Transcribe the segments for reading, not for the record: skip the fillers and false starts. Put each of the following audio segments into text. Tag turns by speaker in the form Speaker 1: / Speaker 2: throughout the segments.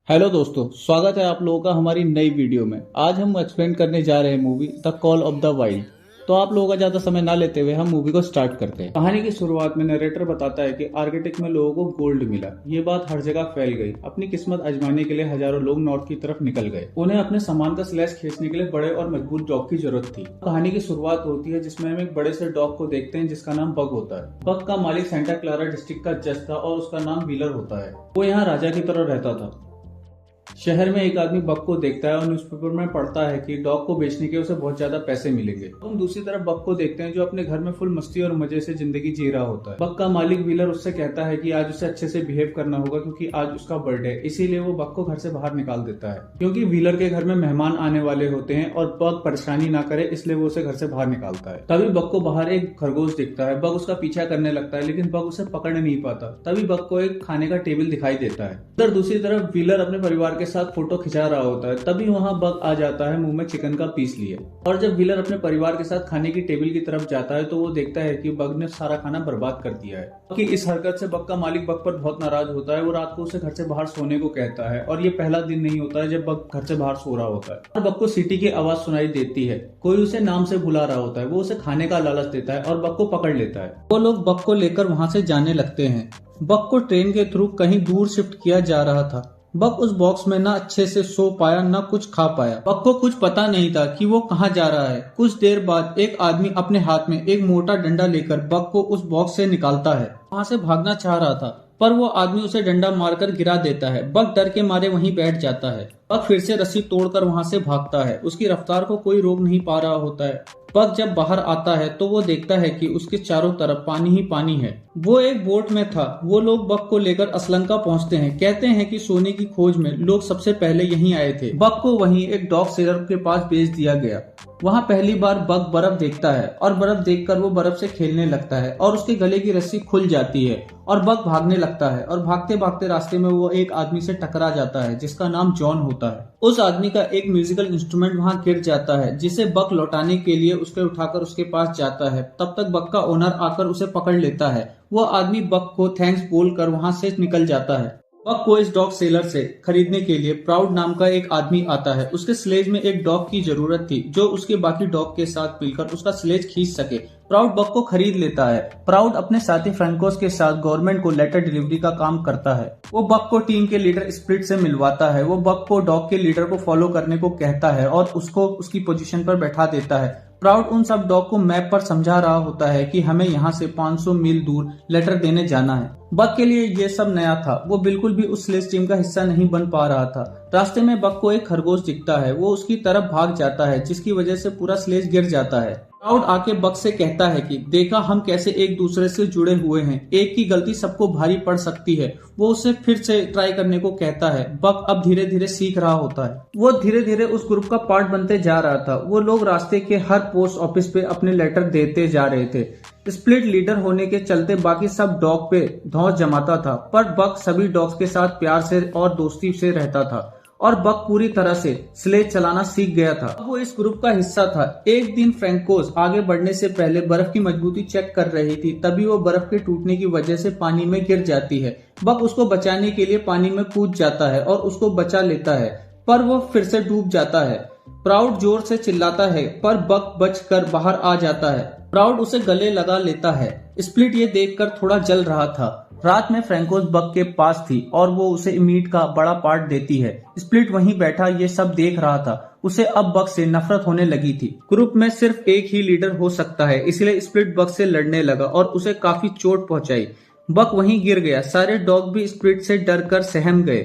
Speaker 1: Hello दोस्तों, स्वागत है आप लोगों का हमारी नई वीडियो में। आज हम एक्सप्लेन करने जा रहे हैं movie the call of the wild. तो आप लोगों का ज्यादा समय ना लेते हुए हम मूवी को स्टार्ट करते हैं। कहानी की शुरुआत में नरेटर बताता है कि आर्कटिक में लोगों को गोल्ड मिला। ये बात हर जगह फैल गई। अपनी किस्मत आजमाने के लिए हजारों लोग नॉर्थ की तरफ निकल गए। उन्हें अपने सामान का स्लैश खींचने के लिए बड़े और मजबूत डॉग की जरूरत थी। कहानी की शुरुआत होती है जिसमें हम एक बड़े से डॉग को देखते हैं जिसका नाम बग होता है। बग का मालिक सेंटा क्लारा डिस्ट्रिक्ट का जज था और उसका नाम व्हीलर होता है। वो यहाँ राजा की तरह रहता था। शहर में एक आदमी बग को देखता है और न्यूज़पेपर में पढ़ता है कि डॉग को बेचने के उसे बहुत ज्यादा पैसे मिलेंगे। हम दूसरी तरफ बग को देखते हैं जो अपने घर में फुल मस्ती और मजे से जिंदगी जी रहा होता है। बग का मालिक व्हीलर उससे कहता है कि आज उसे अच्छे से बिहेव करना होगा क्योंकि आज उसका बर्थडे है। इसीलिए वो बग को घर से बाहर निकाल देता है क्योंकि व्हीलर के घर में मेहमान आने वाले होते हैं और बग परेशानी ना करे, इसलिए वो उसे घर से बाहर निकालता है। तभी बग को बाहर एक खरगोश दिखता है। बग उसका पीछा करने लगता है लेकिन बग उसे पकड़ नहीं पाता। तभी बग को एक खाने का टेबल दिखाई देता है। उधर दूसरी तरफ व्हीलर अपने परिवार के साथ फोटो खिंचा रहा होता है। तभी वहां बग आ जाता है मुंह में चिकन का पीस लिए। और जब व्हीलर अपने परिवार के साथ खाने की टेबल की तरफ जाता है तो वो देखता है कि बग ने सारा खाना बर्बाद कर दिया है। कि इस हरकत से बग का मालिक बग पर बहुत नाराज होता है। वो रात को उसे घर से बाहर सोने को कहता है और ये पहला दिन नहीं होता है जब बग घर से बाहर सो रहा होता है। और बग को सीटी की आवाज सुनाई देती है। कोई उसे नाम से बुला रहा होता है। वो उसे खाने का लालच देता है और बग को पकड़ लेता है। वो लोग बग को लेकर वहां से जाने लगते हैं। बग को ट्रेन के थ्रू कहीं दूर शिफ्ट किया जा रहा था। बग उस बॉक्स में ना अच्छे से सो पाया ना कुछ खा पाया। बग को कुछ पता नहीं था कि वो कहाँ जा रहा है। कुछ देर बाद एक आदमी अपने हाथ में एक मोटा डंडा लेकर बग को उस बॉक्स से निकालता है। वहां से भागना चाह रहा था पर वो आदमी उसे डंडा मारकर गिरा देता है। बग डर के मारे वहीं बैठ जाता है। बग फिर से रस्सी तोड़कर वहां से भागता है। उसकी रफ्तार को कोई रोक नहीं पा रहा होता है। बग जब बाहर आता है तो वो देखता है कि उसके चारों तरफ पानी ही पानी है। वो एक बोट में था। वो लोग बग को लेकर असलंका पहुंचते हैं। कहते हैं कि सोने की खोज में लोग सबसे पहले यहीं आए थे। बग को वहीं एक डॉग सेलर के पास भेज दिया गया। वहां पहली बार बग बर्फ देखता है और बर्फ देखकर वो बर्फ से खेलने लगता है और उसके गले की रस्सी खुल जाती है और बग भागने लगता है। और भागते भागते रास्ते में वो एक आदमी से टकरा जाता है जिसका नाम जॉन होता है। उस आदमी का एक म्यूजिकल इंस्ट्रूमेंट वहां गिर जाता है जिसे बग लौटाने के लिए उसके उठाकर उसके पास जाता है। तब तक बग का ओनर आकर उसे पकड़ लेता है। वो आदमी बग को थैंक्स बोलकर वहां से निकल जाता है। बग को इस डॉग सेलर से खरीदने के लिए प्राउड नाम का एक आदमी आता है। उसके स्लेज में एक डॉग की जरूरत थी जो उसके बाकी डॉग के साथ मिलकर उसका स्लेज खींच सके। प्राउड बग को खरीद लेता है। प्राउड अपने साथी फ्रैंकोस के साथ गवर्नमेंट को लेटर डिलीवरी का काम करता है। वो बग को टीम के लीडर स्प्लिट से मिलवाता है। वो बग को डॉग के लीडर को फॉलो करने को कहता है और उसको उसकी पोजीशन पर बैठा देता है। प्राउड उन सब डॉग को मैप पर समझा रहा होता है कि हमें यहाँ से 500 मील दूर लेटर देने जाना है। बग के लिए ये सब नया था। वो बिल्कुल भी उस स्लेज टीम का हिस्सा नहीं बन पा रहा था। रास्ते में बग को एक खरगोश दिखता है। वो उसकी तरफ भाग जाता है जिसकी वजह से पूरा स्लेज गिर जाता है। प्राउड आके बग से कहता है कि देखा हम कैसे एक दूसरे से जुड़े हुए हैं। एक की गलती सबको भारी पड़ सकती है। वो उसे फिर से ट्राई करने को कहता है। बग अब धीरे धीरे सीख रहा होता है। वो धीरे धीरे उस ग्रुप का पार्ट बनते जा रहा था। वो लोग रास्ते के हर पोस्ट ऑफिस पे अपने लेटर देते जा रहे थे। स्प्लिट लीडर होने के चलते बाकी सब डॉग पे धौंस जमाता था पर बग सभी डॉग्स के साथ प्यार से और दोस्ती से रहता था और बग पूरी तरह से स्लेज चलाना सीख गया था। वो इस ग्रुप का हिस्सा था। एक दिन फ्रैंकोस आगे बढ़ने से पहले बर्फ की मजबूती चेक कर रही थी। तभी वो बर्फ के टूटने की वजह से पानी में गिर जाती है। बग उसको बचाने के लिए पानी में कूद जाता है और उसको बचा लेता है पर वो फिर से डूब जाता है। प्राउड जोर से चिल्लाता है पर बग बचकर बाहर आ जाता है। प्राउड उसे गले लगा लेता है। स्प्लिट ये देखकर थोड़ा जल रहा था। रात में फ्रैंकोस बग के पास थी और वो उसे मीट का बड़ा पार्ट देती है। स्प्लिट वहीं बैठा ये सब देख रहा था। उसे अब बग से नफरत होने लगी थी। ग्रुप में सिर्फ एक ही लीडर हो सकता है इसलिए स्प्लिट बग से लड़ने लगा और उसे काफी चोट पहुंचाई। बग वहीं गिर गया। सारे डॉग भी स्प्लिट से डर कर सहम गए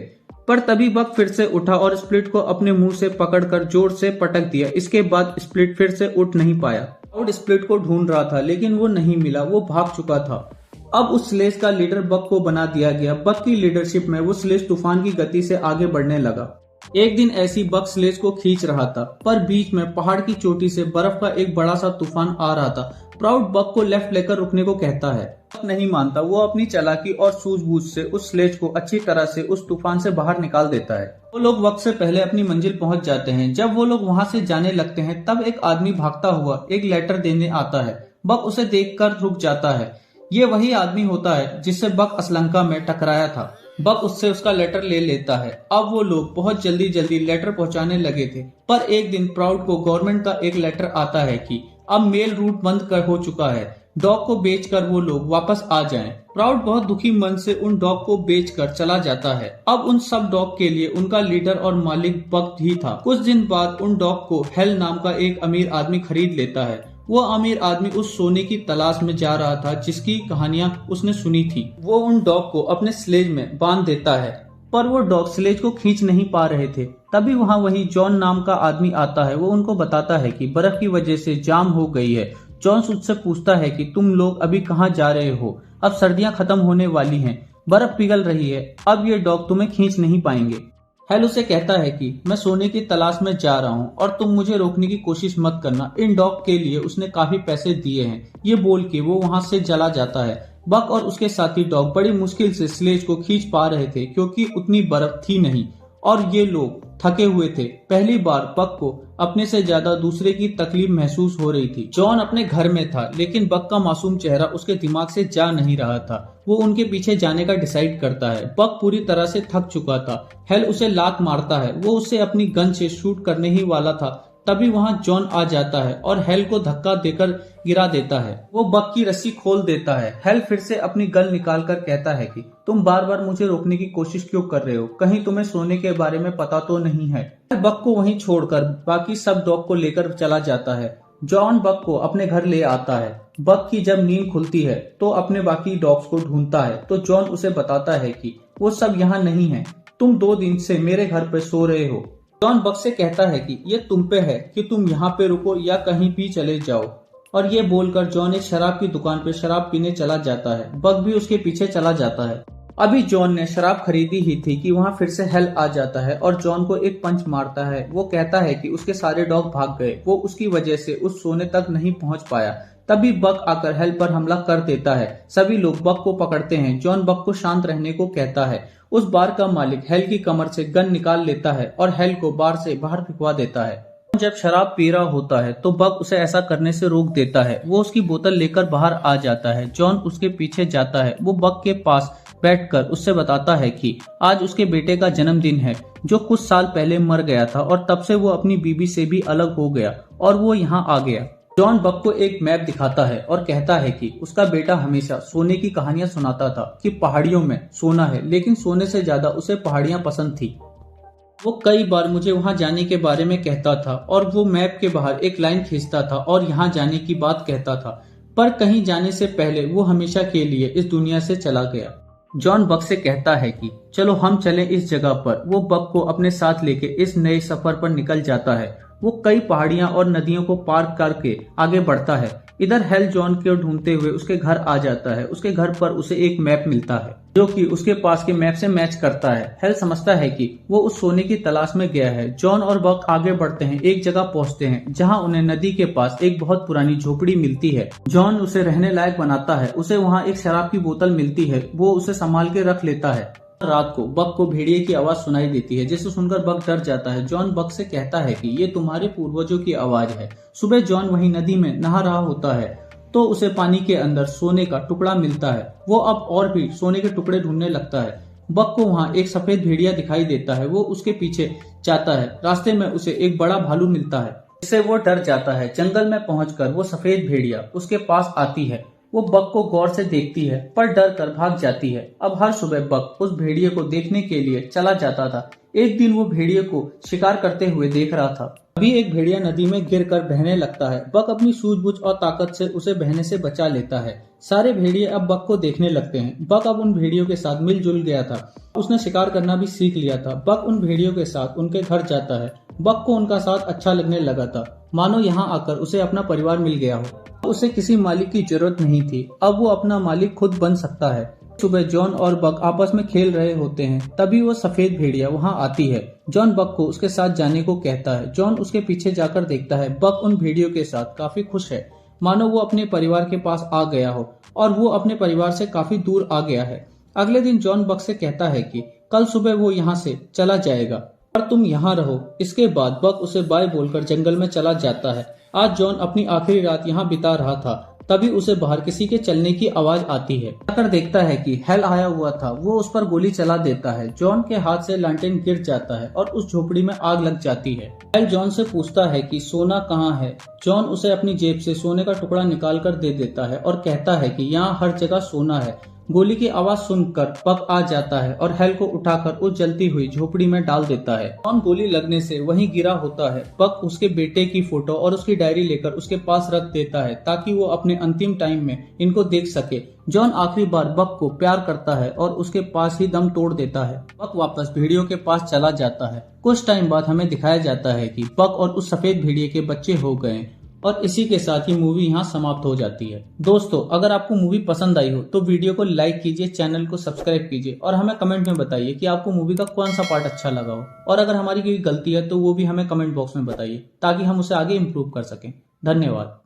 Speaker 1: पर तभी बग फिर से उठा और स्प्लिट को अपने मुंह से पकड़कर जोर से पटक दिया। इसके बाद स्प्लिट फिर से उठ नहीं पाया। प्राउड स्प्लिट को ढूंढ रहा था लेकिन वो नहीं मिला। वो भाग चुका था। अब उस स्लेज का लीडर बग को बना दिया गया। बग की लीडरशिप में वो स्लेज तूफान की गति से आगे बढ़ने लगा। एक दिन ऐसी बग स्लेज को खींच रहा था पर बीच में पहाड़ की चोटी से बर्फ का एक बड़ा सा तूफान आ रहा था। प्राउड बग को लेफ्ट लेकर रुकने को कहता है। बग नहीं मानता। वो अपनी चालाकी और सूझबूझ से उस स्लेज को अच्छी तरह से उस तूफान से बाहर निकाल देता है। वो लोग वक्त से पहले अपनी मंजिल पहुंच जाते हैं। जब वो लोग वहां से जाने लगते हैं तब एक आदमी भागता हुआ एक लेटर देने आता है। बग उसे देखकर रुक जाता है। ये वही आदमी होता है जिससे बग असलंका में टकराया था। बक उससे उसका लेटर ले लेता है। अब वो लोग बहुत जल्दी जल्दी लेटर पहुंचाने लगे थे, पर एक दिन प्राउड को गवर्नमेंट का एक लेटर आता है कि अब मेल रूट बंद हो चुका है, डॉग को बेचकर वो लोग वापस आ जाएं। प्राउड बहुत दुखी मन से उन डॉग को बेचकर चला जाता है। अब उन सब डॉग के लिए उनका लीडर और मालिक बक ही था। कुछ दिन बाद उन डॉग को हेल नाम का एक अमीर आदमी खरीद लेता है। वो अमीर आदमी उस सोने की तलाश में जा रहा था जिसकी कहानियां उसने सुनी थी। वो उन डॉग को अपने स्लेज में बांध देता है, पर वो डॉग स्लेज को खींच नहीं पा रहे थे। तभी वही जॉन नाम का आदमी आता है। वो उनको बताता है कि बर्फ की वजह से जाम हो गई है। जॉन उससे पूछता है कि तुम लोग अभी कहाँ जा रहे हो? अब सर्दियां खत्म होने वाली हैं, बर्फ पिघल रही है, अब ये डॉग तुम्हें खींच नहीं पाएंगे। हेल उसे कहता है कि मैं सोने की तलाश में जा रहा हूँ और तुम मुझे रोकने की कोशिश मत करना। इन डॉग के लिए उसने काफी पैसे दिए हैं। ये बोल के वो वहाँ से चला जाता है। बक और उसके साथी डॉग बड़ी मुश्किल से स्लेज को खींच पा रहे थे क्योंकि उतनी बर्फ थी नहीं और ये लोग थके हुए थे। पहली बार बक को अपने से ज्यादा दूसरे की तकलीफ महसूस हो रही थी। जॉन अपने घर में था, लेकिन बक का मासूम चेहरा उसके दिमाग से जा नहीं रहा था। वो उनके पीछे जाने का डिसाइड करता है। बक पूरी तरह से थक चुका था। हेल उसे लात मारता है। वो उसे अपनी गन से शूट करने ही वाला था, तभी वहां जॉन आ जाता है और हेल को धक्का देकर गिरा देता है। वो बक की रस्सी खोल देता है। हेल फिर से अपनी गन निकाल कर कहता है कि तुम बार बार मुझे रोकने की कोशिश क्यों कर रहे हो? कहीं तुम्हें सोने के बारे में पता तो नहीं है? बक को वहीं छोड़कर बाकी सब डॉग को लेकर चला जाता है। जॉन बक को अपने घर ले आता है। बक की जब नींद खुलती है तो अपने बाकी डॉग्स को ढूंढता है, तो जॉन उसे बताता है कि वो सब यहाँ नहीं है, तुम 2 दिन से मेरे घर पे सो रहे हो। जॉन बक से कहता है कि ये तुम पे है कि तुम यहाँ पे रुको या कहीं भी चले जाओ, और ये बोलकर जॉन एक शराब की दुकान पे शराब पीने चला जाता है। बक भी उसके पीछे चला जाता है। अभी जॉन ने शराब खरीदी ही थी कि वहाँ फिर से हेल आ जाता है और जॉन को एक पंच मारता है। वो कहता है कि उसके सारे डॉग भाग गए, वो उसकी वजह से उस सोने तक नहीं पहुँच पाया। तभी बक आकर हेल पर हमला कर देता है। सभी लोग बक को पकड़ते हैं। जॉन बक को शांत रहने को कहता है। उस बार का मालिक हेल की कमर से गन निकाल लेता है और हेल को बार से बाहर फेंकवा देता है। जब शराब पी रहा होता है तो बक उसे ऐसा करने से रोक देता है। वो उसकी बोतल लेकर बाहर आ जाता है। जॉन उसके पीछे जाता है। वो बक के पास बैठकर उससे बताता है कि आज उसके बेटे का जन्मदिन है, जो कुछ साल पहले मर गया था और तब से वो अपनी बीवी से भी अलग हो गया और वो यहाँ आ गया। जॉन बक को एक मैप दिखाता है और कहता है कि उसका बेटा हमेशा सोने की कहानियां सुनाता था कि पहाड़ियों में सोना है, लेकिन सोने से ज्यादा उसे पहाड़ियां पसंद थी। वो कई बार मुझे वहां जाने के बारे में कहता था और वो मैप के बाहर एक लाइन खींचता था और यहाँ जाने की बात कहता था, पर कहीं जाने से पहले वो हमेशा के लिए इस दुनिया से चला गया। जॉन बक से कहता है कि चलो हम चलें इस जगह पर। वो बक को अपने साथ लेके इस नए सफर पर निकल जाता है। वो कई पहाड़ियां और नदियों को पार करके आगे बढ़ता है। इधर हेल जॉन को ढूंढते हुए उसके घर आ जाता है। उसके घर पर उसे एक मैप मिलता है जो कि उसके पास के मैप से मैच करता है। हेल समझता है कि वो उस सोने की तलाश में गया है। जॉन और बक आगे बढ़ते हैं। एक जगह पहुंचते हैं जहां उन्हें नदी के पास एक बहुत पुरानी झोपड़ी मिलती है। जॉन उसे रहने लायक बनाता है। उसे वहां एक शराब की बोतल मिलती है। वो उसे संभाल के रख लेता है। रात को बक को भेड़िए की आवाज सुनाई देती है, जिसे सुनकर बक डर जाता है। जॉन बक से कहता है कि ये तुम्हारे पूर्वजों की आवाज है। सुबह जॉन वहीं नदी में नहा रहा होता है तो उसे पानी के अंदर सोने का टुकड़ा मिलता है। वो अब और भी सोने के टुकड़े ढूंढने लगता है। बक को वहाँ एक सफेद भेड़िया दिखाई देता है। वो उसके पीछे जाता है। रास्ते में उसे एक बड़ा भालू मिलता है, जिससे वो डर जाता है। जंगल में पहुंचकर वो सफेद भेड़िया उसके पास आती है। वो बक को गौर से देखती है पर डर कर भाग जाती है। अब हर सुबह बक उस भेड़िए को देखने के लिए चला जाता था। एक दिन वो भेड़िए को शिकार करते हुए देख रहा था। अभी एक भेड़िया नदी में गिरकर बहने लगता है। बक अपनी सूझबूझ और ताकत से उसे बहने से बचा लेता है। सारे भेड़िए अब बक को देखने लगते हैं। बक अब उन भेड़ियों के साथ मिलजुल गया था। उसने शिकार करना भी सीख लिया था। बक उन भेड़ियों के साथ उनके घर जाता है। बक को उनका साथ अच्छा लगने लगा था, मानो यहाँ आकर उसे अपना परिवार मिल गया हो। उसे किसी मालिक की जरूरत नहीं थी। अब वो अपना मालिक खुद बन सकता है। सुबह जॉन और बक आपस में खेल रहे होते हैं। तभी वो सफेद भेड़िया वहाँ आती है। जॉन बक को उसके साथ जाने को कहता है। जॉन उसके पीछे जाकर देखता है। बक उन भेड़ियों के साथ काफी खुश है, मानो वो अपने परिवार के पास आ गया हो और वो अपने परिवार से काफी दूर आ गया है। अगले दिन जॉन बक से कहता है कि कल सुबह वो यहाँ से चला जाएगा और तुम यहाँ रहो। इसके बाद बक उसे बाय बोलकर जंगल में चला जाता है। आज जॉन अपनी आखिरी रात यहाँ बिता रहा था। तभी उसे बाहर किसी के चलने की आवाज आती है। आकर देखता है कि हेल आया हुआ था, वो उस पर गोली चला देता है। जॉन के हाथ से लैंटेन गिर जाता है और उस झोपड़ी में आग लग जाती है। हेल जॉन से पूछता है कि सोना कहाँ है। जॉन उसे अपनी जेब से सोने का टुकड़ा निकाल कर दे देता है और कहता है कि यहाँ हर जगह सोना है। गोली की आवाज सुनकर पक आ जाता है और हेल को उठाकर उस जलती हुई झोपड़ी में डाल देता है। जॉन गोली लगने से वहीं गिरा होता है। पक उसके बेटे की फोटो और उसकी डायरी लेकर उसके पास रख देता है ताकि वो अपने अंतिम टाइम में इनको देख सके। जॉन आखिरी बार बक को प्यार करता है और उसके पास ही दम तोड़ देता है। बक वापस भेड़ियों के पास चला जाता है। कुछ टाइम बाद हमें दिखाया जाता है कि बक और उस सफेद भेड़िए के बच्चे हो गए और इसी के साथ ही मूवी यहाँ समाप्त हो जाती है। दोस्तों, अगर आपको मूवी पसंद आई हो तो वीडियो को लाइक कीजिए, चैनल को सब्सक्राइब कीजिए और हमें कमेंट में बताइए कि आपको मूवी का कौन सा पार्ट अच्छा लगा हो। और अगर हमारी कोई गलती है तो वो भी हमें कमेंट बॉक्स में बताइए ताकि हम उसे आगे इम्प्रूव कर सकें। धन्यवाद।